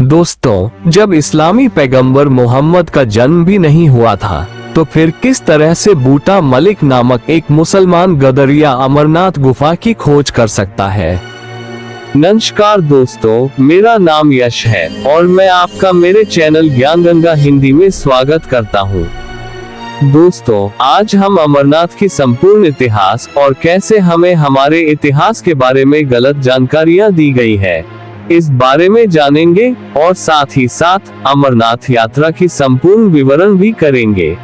दोस्तों, जब इस्लामी पैगंबर मोहम्मद का जन्म भी नहीं हुआ था, तो फिर किस तरह से बूटा मलिक नामक एक मुसलमान गदरिया अमरनाथ गुफा की खोज कर सकता है। नमस्कार दोस्तों, मेरा नाम यश है और मैं आपका मेरे चैनल ज्ञान गंगा हिंदी में स्वागत करता हूँ। दोस्तों, आज हम अमरनाथ की संपूर्ण इतिहास और कैसे हमें हमारे इतिहास के बारे में गलत जानकारियाँ दी गई है, इस बारे में जानेंगे और साथ ही साथ अमरनाथ यात्रा की संपूर्ण विवरण भी करेंगे।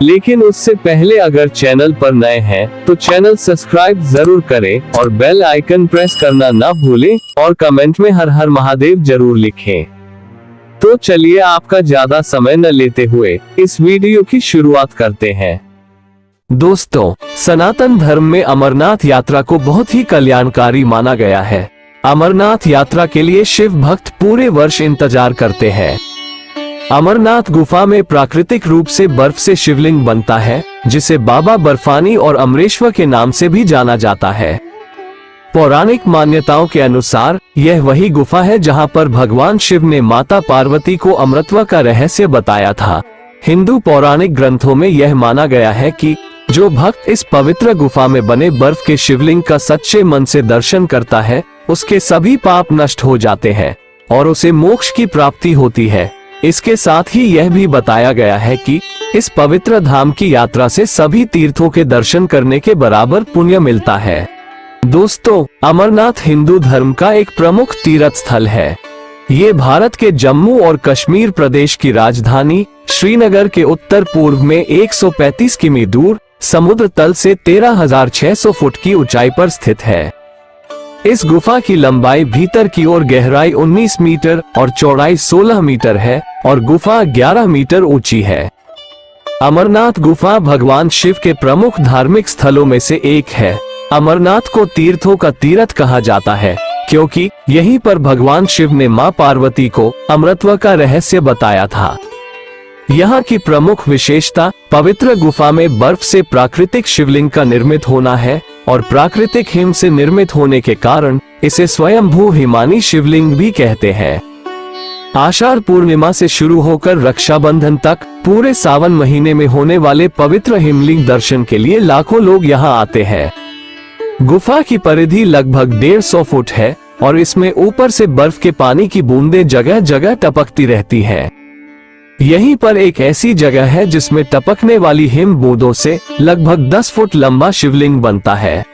लेकिन उससे पहले अगर चैनल पर नए हैं तो चैनल सब्सक्राइब जरूर करें और बेल आइकन प्रेस करना ना भूलें और कमेंट में हर हर महादेव जरूर लिखें। तो चलिए आपका ज्यादा समय न लेते हुए इस वीडियो की शुरुआत करते हैं। दोस्तों, सनातन धर्म में अमरनाथ यात्रा को बहुत ही कल्याणकारी माना गया है। अमरनाथ यात्रा के लिए शिव भक्त पूरे वर्ष इंतजार करते हैं। अमरनाथ गुफा में प्राकृतिक रूप से बर्फ से शिवलिंग बनता है, जिसे बाबा बर्फानी और अमरेश्वर के नाम से भी जाना जाता है। पौराणिक मान्यताओं के अनुसार यह वही गुफा है जहां पर भगवान शिव ने माता पार्वती को अमृतत्व का रहस्य बताया था। हिंदू पौराणिक ग्रंथों में यह माना गया है कि जो भक्त इस पवित्र गुफा में बने बर्फ के शिवलिंग का सच्चे मन से दर्शन करता है, उसके सभी पाप नष्ट हो जाते हैं और उसे मोक्ष की प्राप्ति होती है। इसके साथ ही यह भी बताया गया है कि इस पवित्र धाम की यात्रा से सभी तीर्थों के दर्शन करने के बराबर पुण्य मिलता है। दोस्तों, अमरनाथ हिंदू धर्म का एक प्रमुख तीर्थ स्थल है। ये भारत के जम्मू और कश्मीर प्रदेश की राजधानी श्रीनगर के उत्तर पूर्व में 135 किमी दूर समुद्र तल से 13,600 फुट की ऊंचाई पर स्थित है। इस गुफा की लंबाई भीतर की ओर गहराई 19 मीटर और चौड़ाई 16 मीटर है और गुफा 11 मीटर ऊंची है। अमरनाथ गुफा भगवान शिव के प्रमुख धार्मिक स्थलों में से एक है। अमरनाथ को तीर्थों का तीर्थ कहा जाता है क्योंकि यहीं पर भगवान शिव ने मां पार्वती को अमृतत्व का रहस्य बताया था। यहाँ की प्रमुख विशेषता पवित्र गुफा में बर्फ से प्राकृतिक शिवलिंग का निर्मित होना है और प्राकृतिक हिम से निर्मित होने के कारण इसे स्वयंभू हिमानी शिवलिंग भी कहते हैं। आषाढ़ पूर्णिमा से शुरू होकर रक्षाबंधन तक पूरे सावन महीने में होने वाले पवित्र हिमलिंग दर्शन के लिए लाखों लोग यहाँ आते हैं। गुफा की परिधि लगभग 150 फुट है और इसमें ऊपर से बर्फ के पानी की बूंदें जगह जगह टपकती रहती हैं। यहीं पर एक ऐसी जगह है जिसमें टपकने वाली हिम बूंदों से लगभग 10 फुट लंबा शिवलिंग बनता है।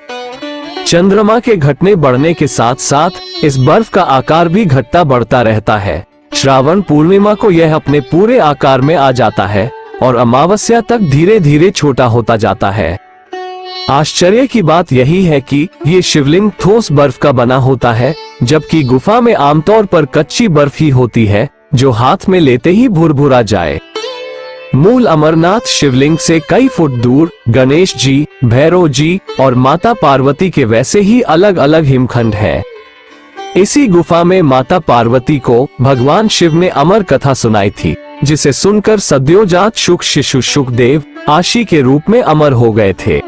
चंद्रमा के घटने बढ़ने के साथ साथ इस बर्फ का आकार भी घटता बढ़ता रहता है। श्रावण पूर्णिमा को यह अपने पूरे आकार में आ जाता है और अमावस्या तक धीरे धीरे छोटा होता जाता है। आश्चर्य की बात यही है कि ये शिवलिंग ठोस बर्फ का बना होता है, जबकि गुफा में आमतौर पर कच्ची बर्फ ही होती है जो हाथ में लेते ही भुरभुरा जाए। मूल अमरनाथ शिवलिंग से कई फुट दूर गणेश जी, भैरव जी और माता पार्वती के वैसे ही अलग अलग हिमखंड हैं। इसी गुफा में माता पार्वती को भगवान शिव ने अमर कथा सुनाई थी, जिसे सुनकर सद्योजात शुक शिशु शुकदेव आशी के रूप में अमर हो गए थे।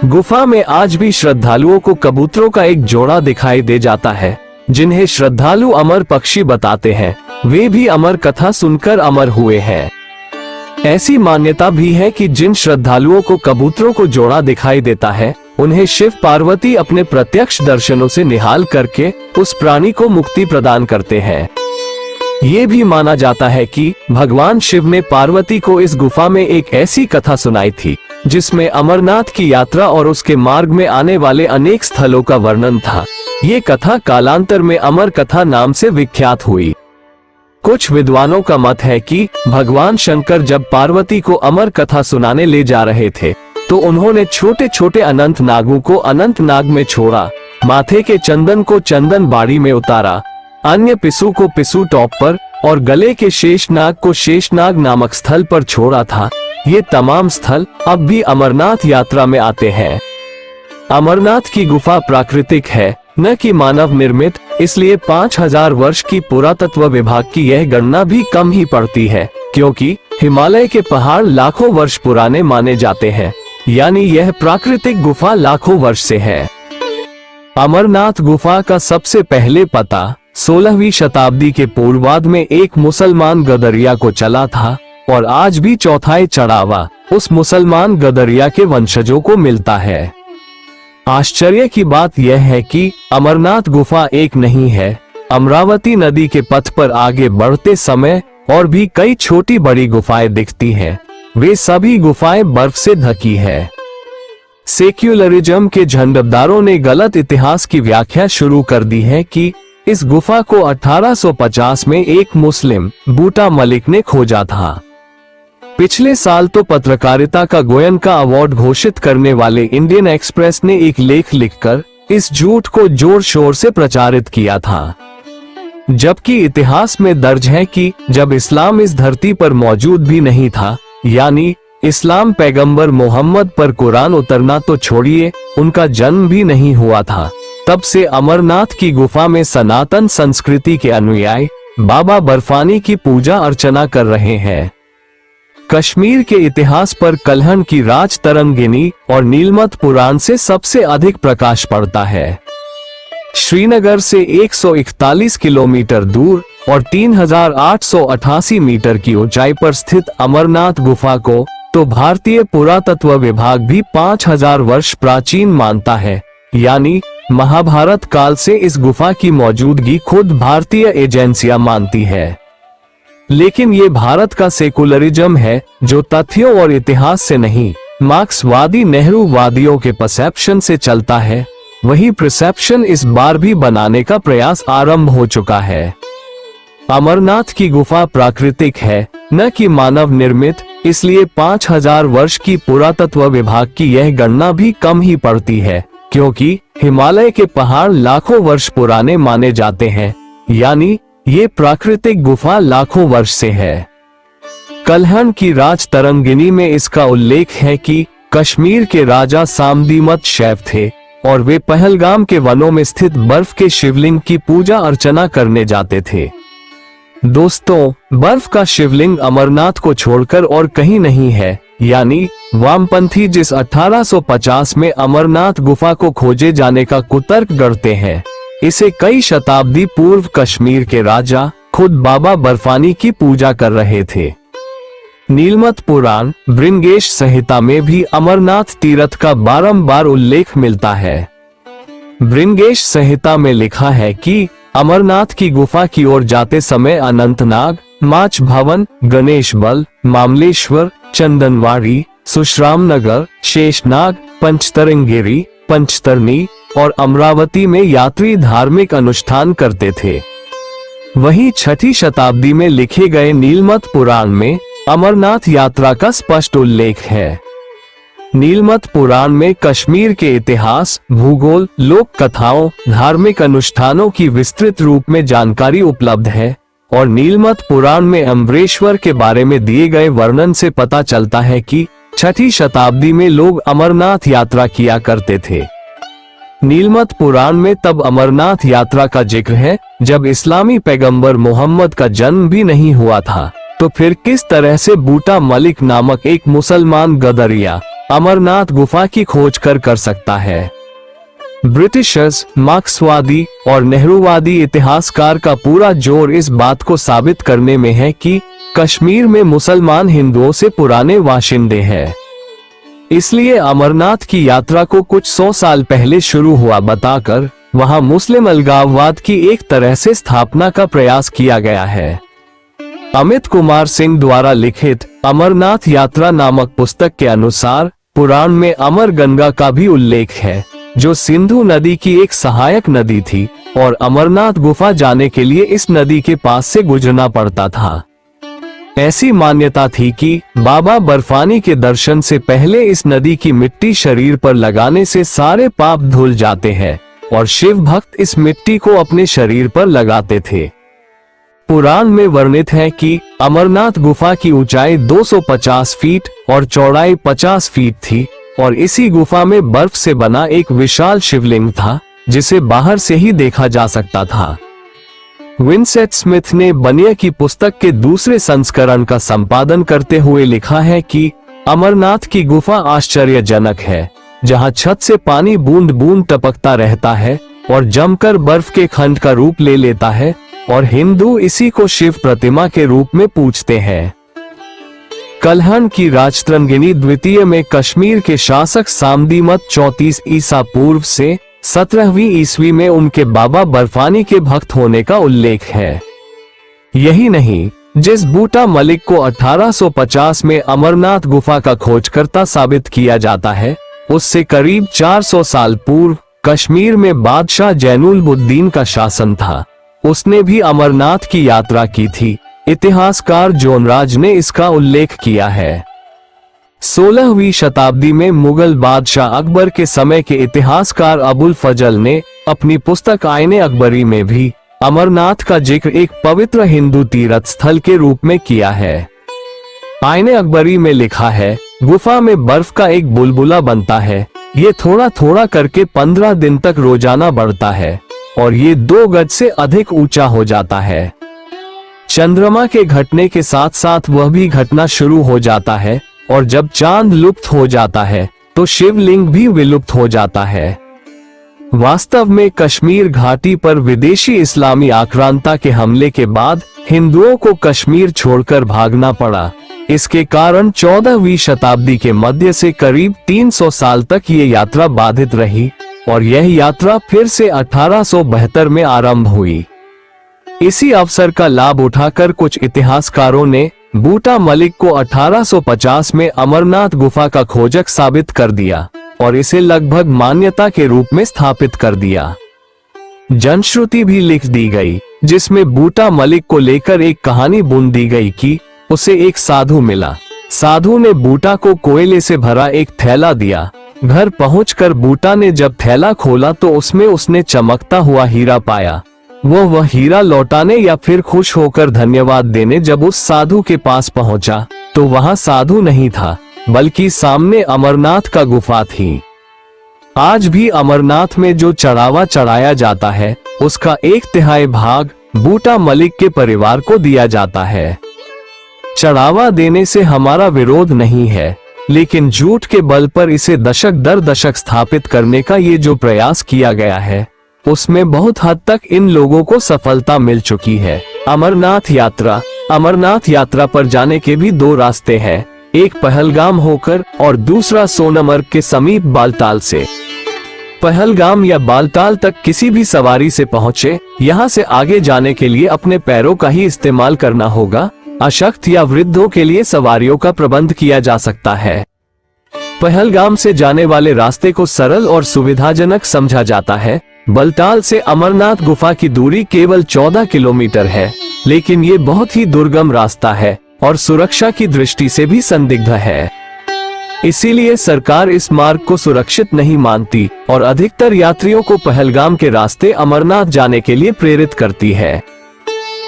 गुफा में आज भी श्रद्धालुओं को कबूतरों का एक जोड़ा दिखाई दे जाता है, जिन्हें श्रद्धालु अमर पक्षी बताते हैं। वे भी अमर कथा सुनकर अमर हुए हैं। ऐसी मान्यता भी है कि जिन श्रद्धालुओं को कबूतरों को जोड़ा दिखाई देता है, उन्हें शिव पार्वती अपने प्रत्यक्ष दर्शनों से निहाल करके उस प्राणी को मुक्ति प्रदान करते हैं। ये भी माना जाता है कि भगवान शिव ने पार्वती को इस गुफा में एक ऐसी कथा सुनाई थी जिसमें अमरनाथ की यात्रा और उसके मार्ग में आने वाले अनेक स्थलों का वर्णन था। ये कथा कालांतर में अमर कथा नाम से विख्यात हुई। कुछ विद्वानों का मत है कि भगवान शंकर जब पार्वती को अमर कथा सुनाने ले जा रहे थे, तो उन्होंने छोटे छोटे अनंत नागों को अनंत नाग में छोड़ा, माथे के चंदन को चंदन बाड़ी में उतारा, अन्य पिसू को पिसू टॉप पर और गले के शेषनाग को शेषनाग नामक स्थल पर छोड़ा था। ये तमाम स्थल अब भी अमरनाथ यात्रा में आते हैं। अमरनाथ की गुफा प्राकृतिक है, न कि मानव निर्मित, इसलिए 5000 वर्ष की पुरातत्व विभाग की यह गणना भी कम ही पड़ती है, क्योंकि हिमालय के पहाड़ लाखों वर्ष पुराने माने जाते हैं, यानी यह प्राकृतिक गुफा लाखों वर्ष से है। अमरनाथ गुफा का सबसे पहले पता 16वीं शताब्दी के पूर्वार्ध में एक मुसलमान गदरिया को चला था और आज भी चौथाई चढ़ावा उस मुसलमान गदरिया के वंशजों को मिलता है। आश्चर्य की बात यह है कि अमरनाथ गुफा एक नहीं है। अमरावती नदी के पथ पर आगे बढ़ते समय और भी कई छोटी बड़ी गुफाएं दिखती हैं। वे सभी गुफाएं बर्फ से ढकी है। सेक्युलरिज्म के झंडदारों ने गलत इतिहास की व्याख्या शुरू कर दी है कि इस गुफा को 1850 में एक मुस्लिम बूटा मलिक ने खोजा था। पिछले साल तो पत्रकारिता का गोयनका अवार्ड घोषित करने वाले इंडियन एक्सप्रेस ने एक लेख लिखकर इस झूठ को जोर शोर से प्रचारित किया था, जबकि इतिहास में दर्ज है कि जब इस्लाम इस धरती पर मौजूद भी नहीं था, यानी इस्लाम पैगंबर मोहम्मद पर कुरान उतरना तो छोड़िए, उनका जन्म भी नहीं हुआ था, तब से अमरनाथ की गुफा में सनातन संस्कृति के अनुयायी बाबा बर्फानी की पूजा अर्चना कर रहे हैं। कश्मीर के इतिहास पर कल्हण की राज तरंगिनी और नीलमत पुराण से सबसे अधिक प्रकाश पड़ता है। श्रीनगर से 141 किलोमीटर दूर और 3888 मीटर की ऊंचाई पर स्थित अमरनाथ गुफा को तो भारतीय पुरातत्व विभाग भी 5000 वर्ष प्राचीन मानता है, यानी महाभारत काल से इस गुफा की मौजूदगी खुद भारतीय एजेंसियां मानती है। लेकिन ये भारत का सेकुलरिज्म है जो तथ्यों और इतिहास से नहीं, मार्क्सवादी नेहरूवादियों के परसेप्शन से चलता है। वही परसेप्शन इस बार भी बनाने का प्रयास आरंभ हो चुका है। अमरनाथ की गुफा प्राकृतिक है, न कि मानव निर्मित, इसलिए 5000 वर्ष की पुरातत्व विभाग की यह गणना भी कम ही पड़ती है, क्योंकि हिमालय के पहाड़ लाखों वर्ष पुराने माने जाते हैं, यानी ये प्राकृतिक गुफा लाखों वर्ष से है। कल्हण की राज तरंगिनी में इसका उल्लेख है कि कश्मीर के राजा सामदीमत शैव थे और वे पहलगाम के वनों में स्थित बर्फ के शिवलिंग की पूजा अर्चना करने जाते थे। दोस्तों, बर्फ का शिवलिंग अमरनाथ को छोड़कर और कहीं नहीं है, यानी वामपंथी जिस 1850 में अमरनाथ गुफा को खोजे जाने का कुतर्क गढ़ते हैं, इसे कई शताब्दी पूर्व कश्मीर के राजा खुद बाबा बर्फानी की पूजा कर रहे थे। नीलमत पुराण भृंगेश संहिता में भी अमरनाथ तीर्थ का बारंबार उल्लेख मिलता है। भृंगेश संहिता में लिखा है कि अमरनाथ की गुफा की ओर जाते समय अनंतनाग, माच भवन, गणेश बल, मामलेश्वर, चंदनवाड़ी, सुश्रामनगर, शेषनाग, पंचतरंगेरी, पंचतरनी और अमरावती में यात्री धार्मिक अनुष्ठान करते थे। वहीं 6ठी शताब्दी में लिखे गए नीलमत पुराण में अमरनाथ यात्रा का स्पष्ट उल्लेख है। नीलमत पुराण में कश्मीर के इतिहास, भूगोल, लोक कथाओं, धार्मिक अनुष्ठानों की विस्तृत रूप में जानकारी उपलब्ध है और नीलमत पुराण में अम्बरेश्वर के बारे में दिए गए वर्णन से पता चलता है कि 6ठी शताब्दी में लोग अमरनाथ यात्रा किया करते थे। नीलमत पुराण में तब अमरनाथ यात्रा का जिक्र है जब इस्लामी पैगंबर मोहम्मद का जन्म भी नहीं हुआ था, तो फिर किस तरह से बूटा मलिक नामक एक मुसलमान गदरिया अमरनाथ गुफा की खोज कर सकता है। ब्रिटिशर्स, मार्क्सवादी और नेहरूवादी इतिहासकार का पूरा जोर इस बात को साबित करने में है कि कश्मीर में मुसलमान हिंदुओं से पुराने वाशिंदे हैं। इसलिए अमरनाथ की यात्रा को कुछ 100 साल पहले शुरू हुआ बताकर वहां मुस्लिम अलगाववाद की एक तरह से स्थापना का प्रयास किया गया है। अमित कुमार सिंह द्वारा लिखित अमरनाथ यात्रा नामक पुस्तक के अनुसार पुराण में अमर गंगा का भी उल्लेख है, जो सिंधु नदी की एक सहायक नदी थी और अमरनाथ गुफा जाने के लिए इस नदी के पास से गुजरना पड़ता था। ऐसी मान्यता थी कि बाबा बर्फानी के दर्शन से पहले इस नदी की मिट्टी शरीर पर लगाने से सारे पाप धुल जाते हैं और शिव भक्त इस मिट्टी को अपने शरीर पर लगाते थे। पुराण में वर्णित है कि अमरनाथ गुफा की ऊंचाई 250 फीट और चौड़ाई 50 फीट थी और इसी गुफा में बर्फ से बना एक विशाल शिवलिंग था जिसे बाहर से ही देखा जा सकता था। विंसेंट स्मिथ ने बनिया की पुस्तक के दूसरे संस्करण का संपादन करते हुए लिखा है कि अमरनाथ की गुफा आश्चर्यजनक है, जहां छत से पानी बूंद बूंद टपकता रहता है और जमकर बर्फ के खंड का रूप ले लेता है और हिंदू इसी को शिव प्रतिमा के रूप में पूजते हैं। कल्हण की राजतरंगिणी द्वितीय में कश्मीर के शासक सामदीमत 34 ईसा पूर्व से 17वीं ईस्वी में उनके बाबा बर्फानी के भक्त होने का उल्लेख है। यही नहीं, जिस बूटा मलिक को 1850 में अमरनाथ गुफा का खोजकर्ता साबित किया जाता है, उससे करीब 400 साल पूर्व कश्मीर में बादशाह जैनुलबुद्दीन का शासन था। उसने भी अमरनाथ की यात्रा की थी। इतिहासकार जोनराज ने इसका उल्लेख किया है। 16वीं शताब्दी में मुगल बादशाह अकबर के समय के इतिहासकार अबुल फजल ने अपनी पुस्तक आईने अकबरी में भी अमरनाथ का जिक्र एक पवित्र हिंदू तीर्थ स्थल के रूप में किया है। आईने अकबरी में लिखा है, गुफा में बर्फ का एक बुलबुला बनता है। ये थोड़ा थोड़ा करके 15 दिन तक रोजाना बढ़ता है और ये 2 गज से अधिक ऊंचा हो जाता है। चंद्रमा के घटने के साथ साथ वह भी घटना शुरू हो जाता है और जब चांद लुप्त हो जाता है तो शिवलिंग भी विलुप्त हो जाता है। वास्तव में कश्मीर घाटी पर विदेशी इस्लामी आक्रांता के हमले के बाद हिंदुओं को कश्मीर छोड़कर भागना पड़ा। इसके कारण 14वीं शताब्दी के मध्य से करीब 300 साल तक ये यात्रा बाधित रही और यह यात्रा फिर से 1872 में आरंभ हुई। इसी अवसर का लाभ उठाकर कुछ इतिहासकारों ने बूटा मलिक को 1850 में अमरनाथ गुफा का खोजक साबित कर दिया और इसे लगभग मान्यता के रूप में स्थापित कर दिया। जनश्रुति भी लिख दी गई जिसमें बूटा मलिक को लेकर एक कहानी बुन दी गई कि उसे एक साधु मिला। साधु ने बूटा को कोयले से भरा एक थैला दिया। घर पहुंचकर बूटा ने जब थैला खोला तो उसमें उसने चमकता हुआ हीरा पाया। वह हीरा लौटाने या फिर खुश होकर धन्यवाद देने जब उस साधु के पास पहुंचा तो वहां साधु नहीं था, बल्कि सामने अमरनाथ का गुफा थी। आज भी अमरनाथ में जो चढ़ावा चढ़ाया जाता है उसका 1/3 भाग बूटा मलिक के परिवार को दिया जाता है। चढ़ावा देने से हमारा विरोध नहीं है, लेकिन झूठ के बल पर इसे दशक दर दशक स्थापित करने का ये जो प्रयास किया गया है उसमें बहुत हद तक इन लोगों को सफलता मिल चुकी है। अमरनाथ यात्रा पर जाने के भी 2 रास्ते हैं, एक पहलगाम होकर और दूसरा सोनमर्ग के समीप बालताल से। पहलगाम या बालताल तक किसी भी सवारी से पहुँचे, यहाँ से आगे जाने के लिए अपने पैरों का ही इस्तेमाल करना होगा। अशक्त या वृद्धों के लिए सवारियों का प्रबंध किया जा सकता है। पहलगाम से जाने वाले रास्ते को सरल और सुविधाजनक समझा जाता है। बालताल से अमरनाथ गुफा की दूरी केवल 14 किलोमीटर है, लेकिन ये बहुत ही दुर्गम रास्ता है और सुरक्षा की दृष्टि से भी संदिग्ध है। इसीलिए सरकार इस मार्ग को सुरक्षित नहीं मानती और अधिकतर यात्रियों को पहलगाम के रास्ते अमरनाथ जाने के लिए प्रेरित करती है।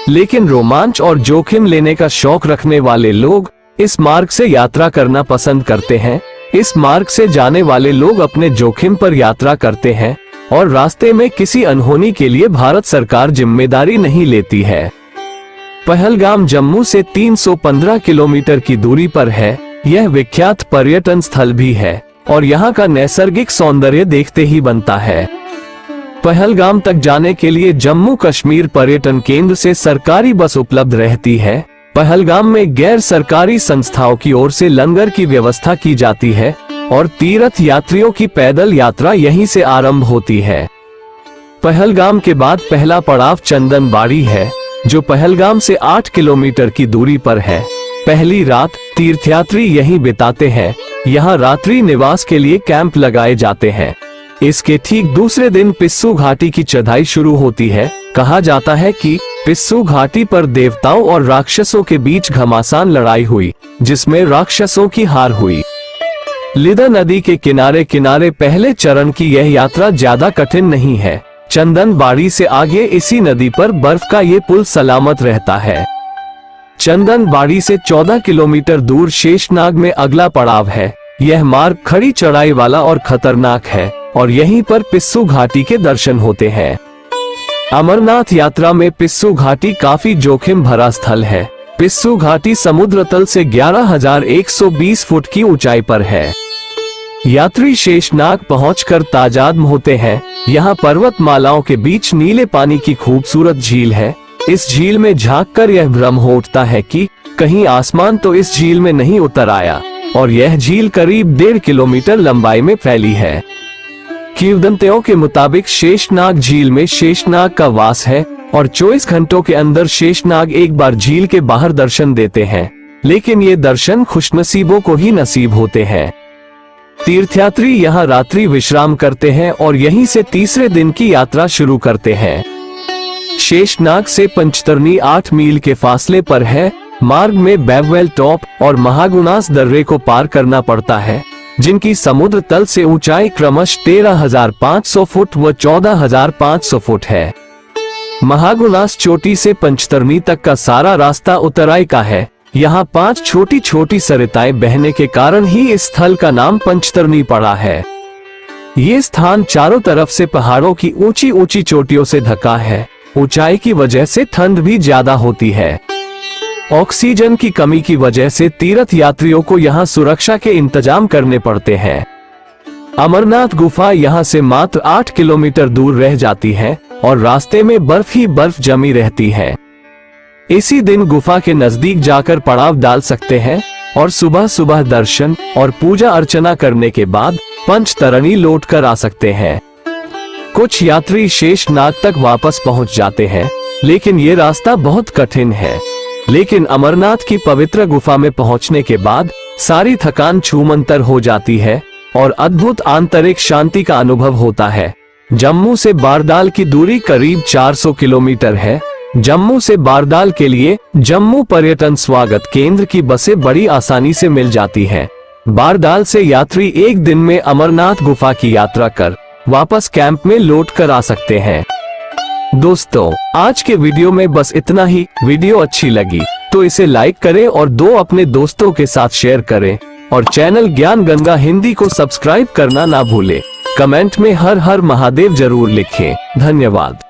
लेकिन रोमांच और जोखिम लेने का शौक रखने वाले लोग इस मार्ग से यात्रा करना पसंद करते हैं। इस मार्ग से जाने वाले लोग अपने जोखिम पर यात्रा करते हैं और रास्ते में किसी अनहोनी के लिए भारत सरकार जिम्मेदारी नहीं लेती है। पहलगाम जम्मू से 315 किलोमीटर की दूरी पर है। यह विख्यात पर्यटन स्थल भी है और यहाँ का नैसर्गिक सौंदर्य देखते ही बनता है। पहलगाम तक जाने के लिए जम्मू कश्मीर पर्यटन केंद्र से सरकारी बस उपलब्ध रहती है। पहलगाम में गैर सरकारी संस्थाओं की ओर से लंगर की व्यवस्था की जाती है और तीर्थ यात्रियों की पैदल यात्रा यहीं से आरंभ होती है। पहलगाम के बाद पहला पड़ाव चंदनबाड़ी है, जो पहलगाम से 8 किलोमीटर की दूरी पर है। पहली रात तीर्थयात्री यहीं बिताते हैं। यहाँ रात्रि निवास के लिए कैंप लगाए जाते हैं। इसके ठीक दूसरे दिन पिस्सू घाटी की चढ़ाई शुरू होती है। कहा जाता है कि पिस्सू घाटी पर देवताओं और राक्षसों के बीच घमासान लड़ाई हुई, जिसमें राक्षसों की हार हुई। लिदा नदी के किनारे किनारे पहले चरण की यह यात्रा ज्यादा कठिन नहीं है। चंदनबाड़ी से आगे इसी नदी पर बर्फ का ये पुल सलामत रहता है। चंदनबाड़ी से 14 किलोमीटर दूर शेषनाग में अगला पड़ाव है। यह मार्ग खड़ी चढ़ाई वाला और खतरनाक है और यहीं पर पिस्सू घाटी के दर्शन होते हैं। अमरनाथ यात्रा में पिस्सू घाटी काफी जोखिम भरा स्थल है। पिस्सू घाटी समुद्र तल से 11,120 फुट की ऊंचाई पर है। यात्री शेषनाग पहुंचकर ताजात्म होते हैं। यहाँ पर्वतमालाओं के बीच नीले पानी की खूबसूरत झील है। इस झील में झांककर यह भ्रम हो उठता है कि कहीं आसमान तो इस झील में नहीं उतर आया, और यह झील करीब 1.5 किलोमीटर लंबाई में फैली है। किंवदंतियों के मुताबिक शेषनाग झील में शेषनाग का वास है और 24 घंटों के अंदर शेषनाग एक बार झील के बाहर दर्शन देते हैं, लेकिन ये दर्शन खुशनसीबों को ही नसीब होते हैं। तीर्थयात्री यहाँ रात्रि विश्राम करते हैं और यहीं से तीसरे दिन की यात्रा शुरू करते हैं। शेषनाग से पंचतरणी 8 मील के फासले पर है। मार्ग में बैबवेल टॉप और महागुनास दर्रे को पार करना पड़ता है, जिनकी समुद्र तल से ऊंचाई क्रमश 13,500 फुट व 14,500 फुट है। महागुनास चोटी से पंचतरणी तक का सारा रास्ता उतराई का है। यहाँ 5 छोटी छोटी सरिताएं बहने के कारण ही इस स्थल का नाम पंचतरणी पड़ा है। ये स्थान चारों तरफ से पहाड़ों की ऊंची ऊंची चोटियों से ढका है। ऊंचाई की वजह से ठंड भी ज्यादा होती है। ऑक्सीजन की कमी की वजह से तीर्थ यात्रियों को यहाँ सुरक्षा के इंतजाम करने पड़ते हैं। अमरनाथ गुफा यहाँ से मात्र 8 किलोमीटर दूर रह जाती है और रास्ते में बर्फ ही बर्फ जमी रहती है। इसी दिन गुफा के नजदीक जाकर पड़ाव डाल सकते हैं और सुबह सुबह दर्शन और पूजा अर्चना करने के बाद पंचतरणी लौट कर आ सकते हैं। कुछ यात्री शेषनाग तक वापस पहुंच जाते हैं, लेकिन ये रास्ता बहुत कठिन है। लेकिन अमरनाथ की पवित्र गुफा में पहुंचने के बाद सारी थकान छूमंतर हो जाती है और अद्भुत आंतरिक शांति का अनुभव होता है। जम्मू से बारदाल की दूरी करीब 400 किलोमीटर है। जम्मू से बारदाल के लिए जम्मू पर्यटन स्वागत केंद्र की बसें बड़ी आसानी से मिल जाती हैं। बारदाल से यात्री एक दिन में अमरनाथ गुफा की यात्रा कर वापस कैंप में लौट कर आ सकते हैं। दोस्तों, आज के वीडियो में बस इतना ही। वीडियो अच्छी लगी तो इसे लाइक करें और 2 अपने दोस्तों के साथ शेयर करें और चैनल ज्ञान गंगा हिंदी को सब्सक्राइब करना ना भूलें। कमेंट में हर हर महादेव जरूर लिखें। धन्यवाद।